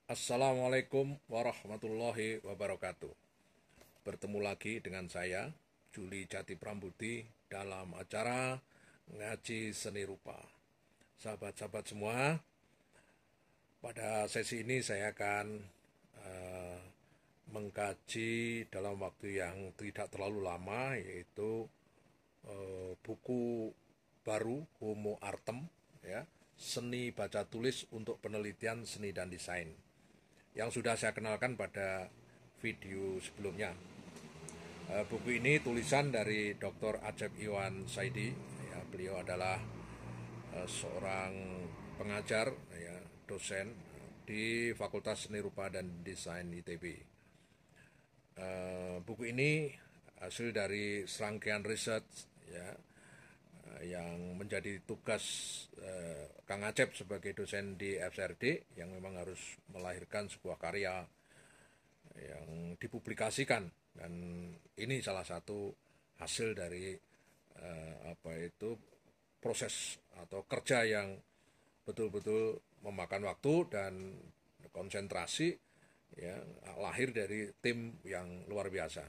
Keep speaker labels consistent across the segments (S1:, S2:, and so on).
S1: Assalamualaikum warahmatullahi wabarakatuh. Bertemu lagi dengan saya, Juli Jati Prambuti, dalam acara Ngaji Seni Rupa. Sahabat-sahabat semua, pada sesi ini saya akan eh, mengkaji dalam waktu yang tidak terlalu lama, yaitu buku baru Homo Artem, ya, Seni Baca Tulis untuk Penelitian Seni dan Desain, yang sudah saya kenalkan pada video sebelumnya. Buku ini tulisan dari Dr. Acep Iwan Saidi. Ya, beliau adalah seorang pengajar, ya, dosen di Fakultas Seni Rupa dan Desain ITB. Buku ini hasil dari serangkaian riset, ya, yang menjadi tugas Kang Acep sebagai dosen di FSRD, yang memang harus melahirkan sebuah karya yang dipublikasikan, dan ini salah satu hasil dari proses atau kerja yang betul-betul memakan waktu dan konsentrasi, ya, lahir dari tim yang luar biasa.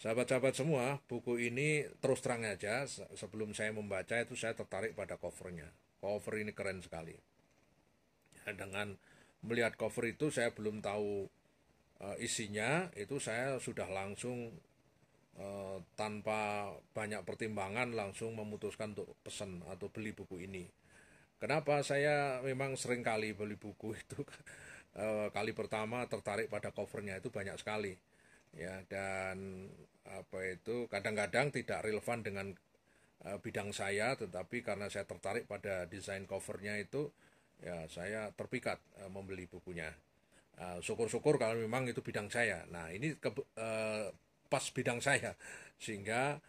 S1: Sahabat-sahabat semua, buku ini terus terang aja, sebelum saya membaca itu saya tertarik pada covernya. Cover ini keren sekali. Dengan melihat cover itu saya belum tahu isinya, itu saya sudah langsung tanpa banyak pertimbangan langsung memutuskan untuk pesan atau beli buku ini. Kenapa saya memang sering kali beli buku itu? Kali pertama tertarik pada covernya itu banyak sekali, ya, dan kadang-kadang tidak relevan dengan bidang saya, tetapi karena saya tertarik pada desain covernya itu, ya, saya terpikat membeli bukunya. Syukur-syukur kalau memang itu bidang saya. Nah, ini pas bidang saya, sehingga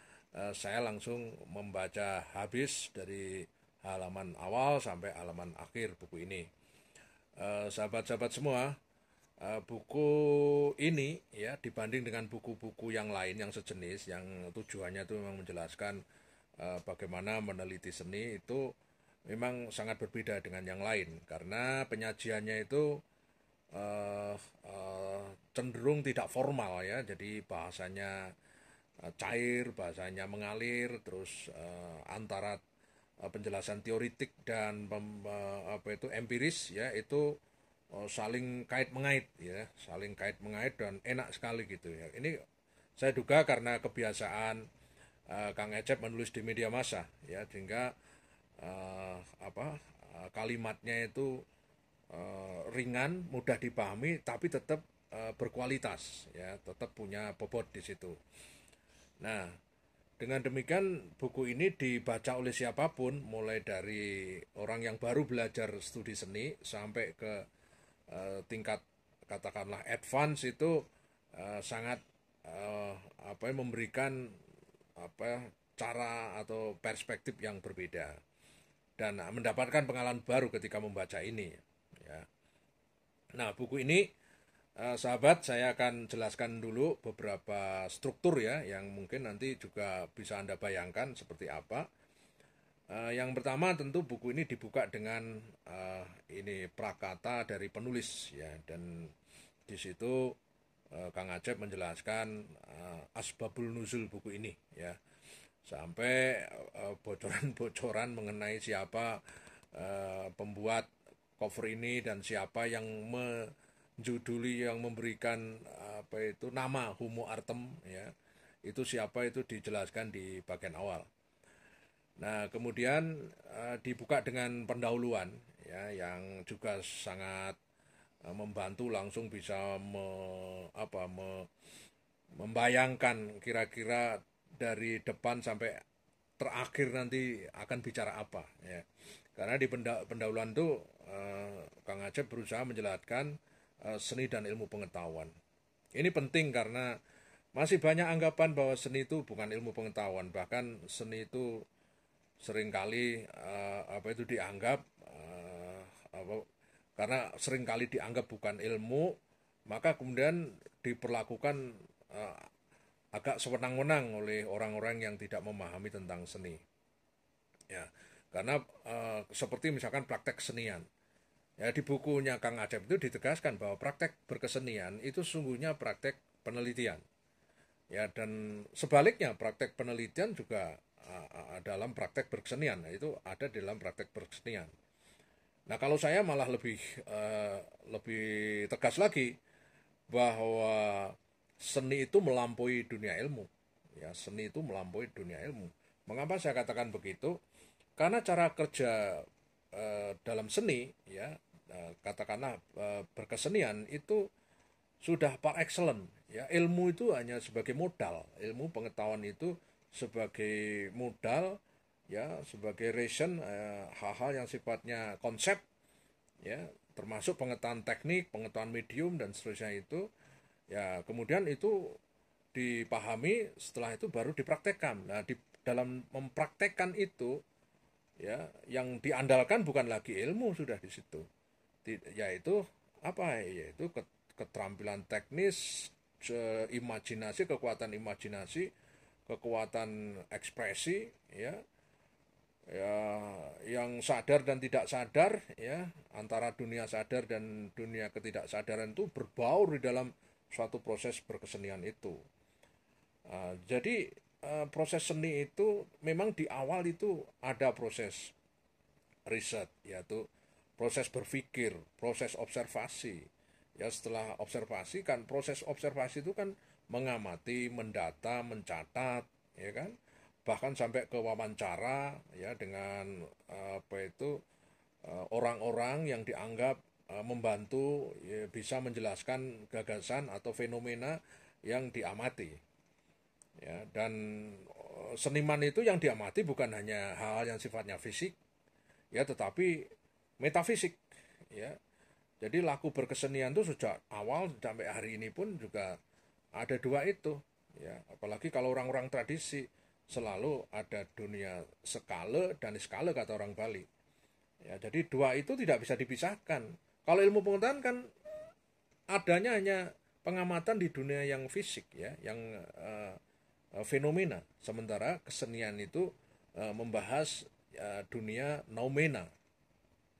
S1: saya langsung membaca habis dari halaman awal sampai halaman akhir buku ini. Sahabat-sahabat semua, buku ini, ya, dibanding dengan buku-buku yang lain yang sejenis, yang tujuannya itu memang menjelaskan bagaimana meneliti seni, itu memang sangat berbeda dengan yang lain karena penyajiannya itu uh, uh, cenderung tidak formal, ya, jadi bahasanya cair, bahasanya mengalir, terus antara penjelasan teoritik dan empiris, ya, itu saling kait mengait, ya, saling kait mengait dan enak sekali gitu, ya. Ini saya duga karena kebiasaan Kang Ecep menulis di media massa, ya, sehingga uh, apa kalimatnya itu ringan, mudah dipahami, tapi tetap berkualitas, ya, tetap punya bobot di situ. Nah, dengan demikian buku ini dibaca oleh siapapun, mulai dari orang yang baru belajar studi seni sampai ke tingkat katakanlah advance, itu sangat uh, memberikan cara atau perspektif yang berbeda dan mendapatkan pengalaman baru ketika membaca ini, ya. Nah, buku ini, sahabat, saya akan jelaskan dulu beberapa struktur, ya, yang mungkin nanti juga bisa Anda bayangkan seperti apa. Yang pertama tentu buku ini dibuka dengan ini prakata dari penulis, ya, dan di situ Kang Acep menjelaskan asbabul nuzul buku ini, ya, sampai bocoran-bocoran mengenai siapa pembuat cover ini dan siapa yang menjuduli, yang memberikan nama Homo Artem, ya, itu siapa, itu dijelaskan di bagian awal. Nah, kemudian dibuka dengan pendahuluan, ya, yang juga sangat membantu langsung bisa membayangkan kira-kira dari depan sampai terakhir nanti akan bicara apa, ya. Karena di pendahuluan itu Kang Acep berusaha menjelaskan seni dan ilmu pengetahuan. Ini penting karena masih banyak anggapan bahwa seni itu bukan ilmu pengetahuan, bahkan seni itu seringkali dianggap apa, karena seringkali dianggap bukan ilmu, maka kemudian diperlakukan uh, agak sewenang-wenang oleh orang-orang yang tidak memahami tentang seni, ya. Karena seperti misalkan praktek kesenian, Ya, di bukunya Kang Acep itu ditegaskan bahwa praktek berkesenian itu sungguhnya praktek penelitian. Ya, dan sebaliknya praktek penelitian juga dalam praktek berkesenian. Nah, itu ada di dalam praktek berkesenian. Nah, kalau saya malah lebih tegas lagi bahwa seni itu melampaui dunia ilmu. Ya, seni itu melampaui dunia ilmu. Mengapa saya katakan begitu? Karena cara kerja dalam seni, ya, katakanlah berkesenian itu sudah par excellence. Ya, ilmu itu hanya sebagai modal, ilmu pengetahuan itu sebagai modal, ya, sebagai reason, hal-hal yang sifatnya konsep, ya, termasuk pengetahuan teknik, pengetahuan medium dan seterusnya itu, ya, kemudian itu dipahami, setelah itu baru dipraktekkan. Nah, di dalam mempraktekkan itu, ya, yang diandalkan bukan lagi ilmu sudah di situ, yaitu apa? Yaitu keterampilan teknis, imajinasi, kekuatan ekspresi, ya, ya, yang sadar dan tidak sadar, ya, antara dunia sadar dan dunia ketidaksadaran itu berbaur di dalam suatu proses berkesenian itu. Jadi proses seni itu memang di awal itu ada proses riset, yaitu proses berpikir, proses observasi. Ya, setelah observasi kan, proses observasi itu kan mengamati, mendata, mencatat, ya kan, bahkan sampai ke wawancara, ya, dengan apa itu, orang-orang yang dianggap membantu, ya, bisa menjelaskan gagasan atau fenomena yang diamati. Ya, dan seniman itu yang diamati bukan hanya hal-hal yang sifatnya fisik, ya, tetapi metafisik, ya. Jadi laku berkesenian itu sejak awal sampai hari ini pun juga ada dua itu, ya. Apalagi kalau orang-orang tradisi selalu ada dunia skala dan skala kata orang Bali. Ya, jadi dua itu tidak bisa dipisahkan. Kalau ilmu pengetahuan kan adanya hanya pengamatan di dunia yang fisik, ya, yang fenomena. Sementara kesenian itu membahas dunia noumena.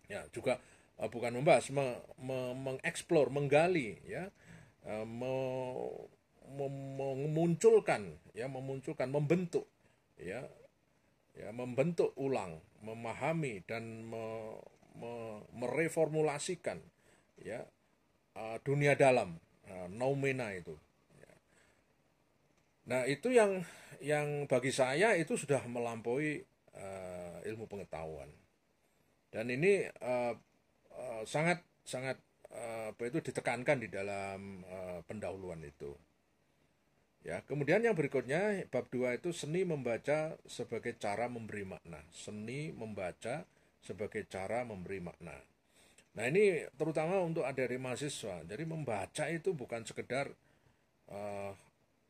S1: Ya, juga bukan membahas, mengeksplor, menggali, ya, memunculkan, ya, membentuk, ya, ya, membentuk ulang, memahami dan mereformulasikan, ya, dunia dalam, noumena itu. Nah, itu yang bagi saya itu sudah melampaui ilmu pengetahuan. Dan ini sangat sangat apa itu ditekankan di dalam pendahuluan itu. Ya, kemudian yang berikutnya bab 2 itu seni membaca sebagai cara memberi makna. Seni membaca sebagai cara memberi makna. Nah, ini terutama untuk adik-adik mahasiswa. Jadi membaca itu bukan sekedar eh,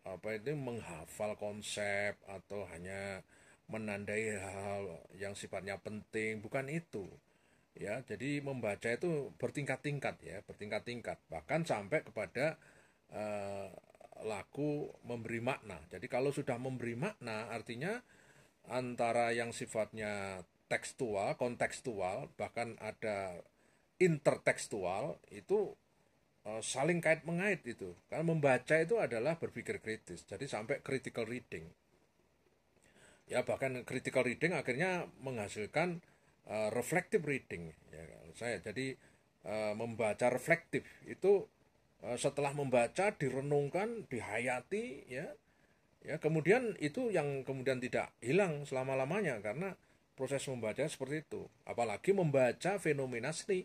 S1: apa itu menghafal konsep atau hanya menandai hal yang sifatnya penting, bukan itu. Ya, jadi membaca itu bertingkat-tingkat, ya, bertingkat-tingkat, bahkan sampai kepada eh, laku memberi makna. Jadi kalau sudah memberi makna artinya antara yang sifatnya tekstual, kontekstual, bahkan ada intertekstual itu saling kait mengait itu. Karena membaca itu adalah berpikir kritis. Jadi sampai critical reading. Ya, bahkan critical reading akhirnya menghasilkan reflective reading, ya, saya. Jadi membaca reflektif itu setelah membaca direnungkan, dihayati, ya, ya, kemudian itu yang kemudian tidak hilang selama-lamanya karena proses membaca seperti itu. Apalagi membaca fenomena seni.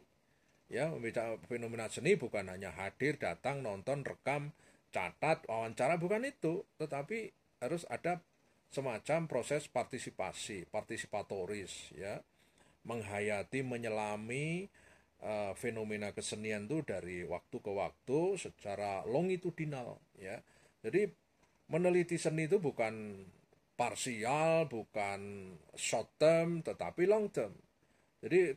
S1: Ya, membaca fenomena seni bukan hanya hadir, datang, nonton, rekam, catat, wawancara, bukan itu, tetapi harus ada semacam proses partisipasi, partisipatoris, ya, menghayati, menyelami fenomena kesenian itu dari waktu ke waktu secara longitudinal, ya. Jadi meneliti seni itu bukan parsial, bukan short term, tetapi long term. Jadi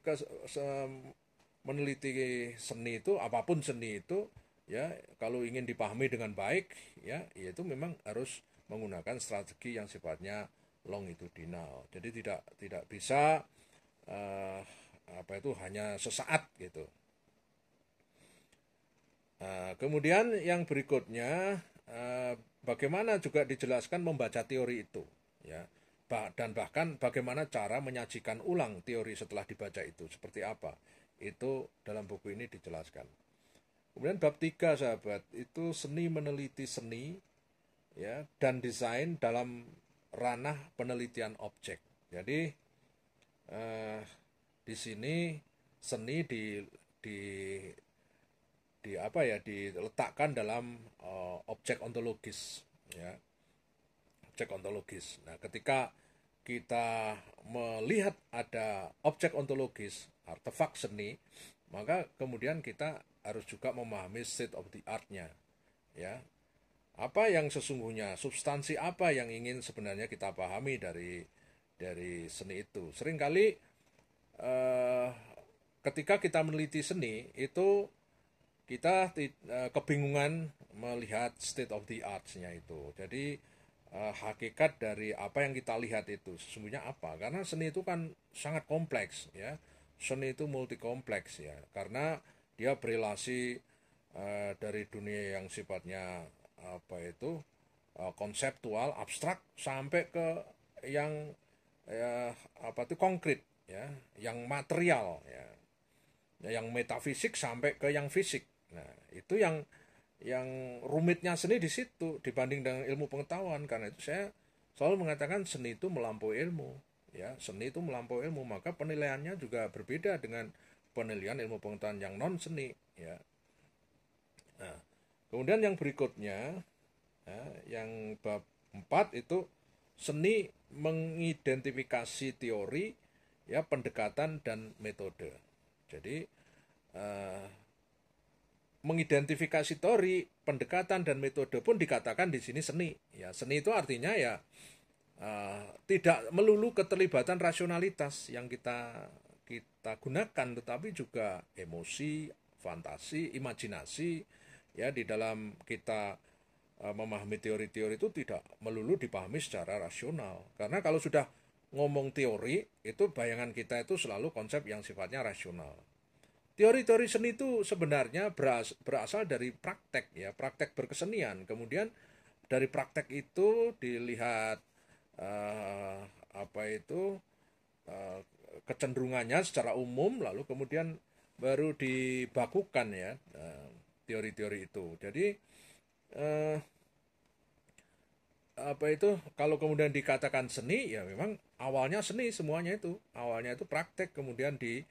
S1: meneliti seni itu, apapun seni itu, ya, kalau ingin dipahami dengan baik, ya, itu memang harus menggunakan strategi yang sifatnya longitudinal. Jadi tidak bisa apa itu hanya sesaat gitu. Kemudian yang berikutnya, bagaimana juga dijelaskan membaca teori itu, ya, dan bahkan bagaimana cara menyajikan ulang teori setelah dibaca itu seperti apa, itu dalam buku ini dijelaskan. Kemudian bab 3 sahabat, itu seni meneliti seni, ya, dan desain dalam ranah penelitian objek. Jadi di sini seni di apa ya, diletakkan dalam objek ontologis, ya, objek ontologis. Nah, ketika kita melihat ada objek ontologis, artefak seni, maka kemudian kita harus juga memahami state of the art-nya, ya. Apa yang sesungguhnya, substansi apa yang ingin sebenarnya kita pahami dari seni itu. Seringkali ketika kita meneliti seni itu kita kebingungan melihat state of the arts-nya itu. Jadi hakikat dari apa yang kita lihat itu sesungguhnya apa? Karena seni itu kan sangat kompleks, ya. Seni itu multi kompleks, ya. Karena dia berelasi dari dunia yang sifatnya apa itu konseptual, abstrak, sampai ke yang apa itu konkret, ya, yang material, ya, yang metafisik sampai ke yang fisik. Nah, itu yang rumitnya seni di situ dibanding dengan ilmu pengetahuan. Karena itu saya selalu mengatakan seni itu melampaui ilmu, ya, seni itu melampaui ilmu, maka penilaiannya juga berbeda dengan penilaian ilmu pengetahuan yang non seni, ya. Nah, kemudian yang berikutnya, ya, yang bab 4 itu seni mengidentifikasi teori, ya, pendekatan dan metode. Jadi mengidentifikasi teori, pendekatan dan metode pun dikatakan di sini seni. Ya, seni itu artinya ya tidak melulu keterlibatan rasionalitas yang kita gunakan, tetapi juga emosi, fantasi, imajinasi, ya, di dalam kita memahami teori-teori itu tidak melulu dipahami secara rasional. Karena kalau sudah ngomong teori, itu bayangan kita itu selalu konsep yang sifatnya rasional. Teori-teori seni itu sebenarnya berasal dari praktek, ya, praktek berkesenian. Kemudian dari praktek itu dilihat apa itu kecenderungannya secara umum, lalu kemudian baru dibakukan, ya, teori-teori itu. Jadi apa itu kalau kemudian dikatakan seni, ya memang awalnya seni semuanya itu. Awalnya itu praktek, kemudian di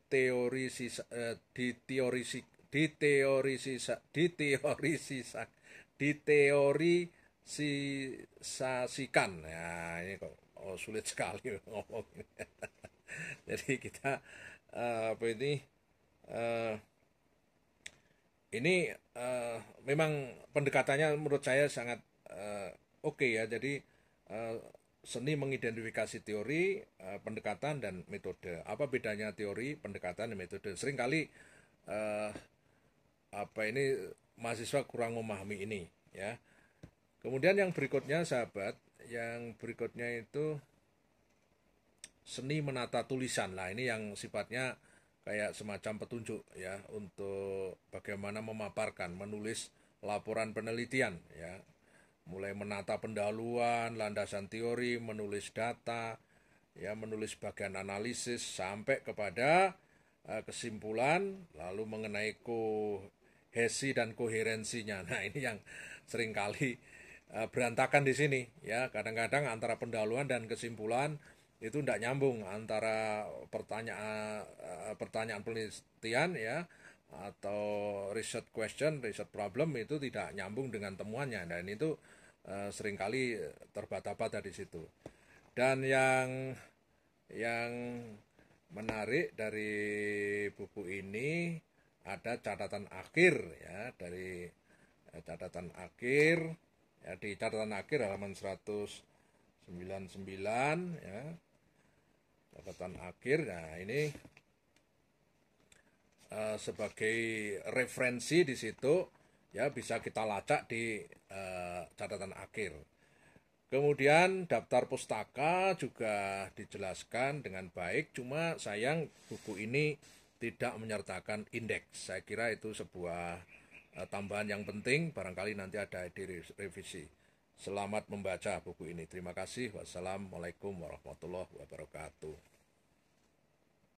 S1: diteorisasikan. Ya, ini kok sulit sekali ngomong. Jadi kita apa ini memang pendekatannya menurut saya sangat oke, ya. Jadi seni mengidentifikasi teori, pendekatan dan metode. Apa bedanya teori, pendekatan dan metode? Seringkali apa ini mahasiswa kurang memahami ini, ya. Kemudian yang berikutnya sahabat, yang berikutnya itu seni menata tulisan. Nah, ini yang sifatnya kayak semacam petunjuk, ya, untuk bagaimana memaparkan, menulis laporan penelitian, ya. Mulai menata pendahuluan, landasan teori, menulis data, ya, menulis bagian analisis sampai kepada kesimpulan, lalu mengenai kohesi dan koherensinya. Nah, ini yang seringkali berantakan di sini, ya. Kadang-kadang antara pendahuluan dan kesimpulan itu tidak nyambung, antara pertanyaan penelitian, ya, atau research question, research problem itu tidak nyambung dengan temuannya. Dan itu seringkali terbata-bata di situ. Dan yang menarik dari buku ini ada catatan akhir, ya, dari catatan akhir, ya, di catatan akhir halaman 199, ya, catatan akhir. Nah, ini sebagai referensi di situ, ya, bisa kita lacak di catatan akhir. Kemudian daftar pustaka juga dijelaskan dengan baik, cuma sayang buku ini tidak menyertakan indeks. Saya kira itu sebuah tambahan yang penting, barangkali nanti ada direvisi. Selamat membaca buku ini. Terima kasih. Wassalamualaikum warahmatullahi wabarakatuh.